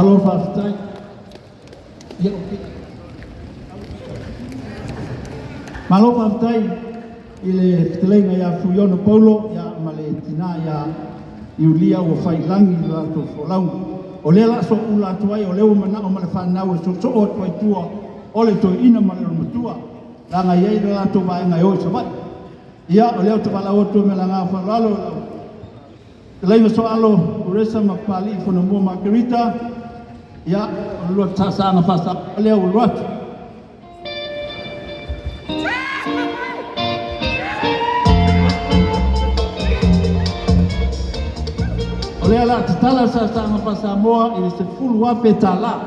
Malo fastai. Ya oke. Malo fastai ile telenga ya Fuyono Paulo ya male tina ya Yulia o fai langi la to folau. O le la so ula tuai o le o mana o male fana o so o toi tua o le to ina male o mutua. La nga ye la to vai nga yo sabat. Ya o le to bala o to me la nga fa lalo. Telenga so alo uresa mapali fono mo Margarita. Ya lo tasa nga fasa le o lot. Olha lá, tala sa nga fasa moa ele se fulwa petala.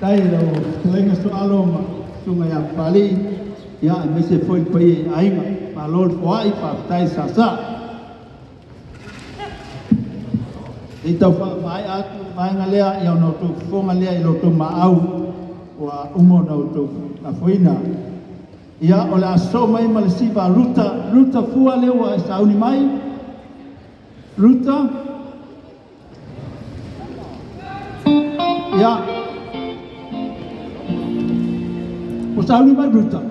Tai lo telenga so alo sunga ya Bali ya mese foi pai ainga malol foi pa tai sasa ita fa mai atu mai ngalea ya no tu fonga lea ilo tu maau wa umo no tu na foina ya ola so mai malsiba ruta fua lewa sauni mai ruta ya Usahawi mai ruta.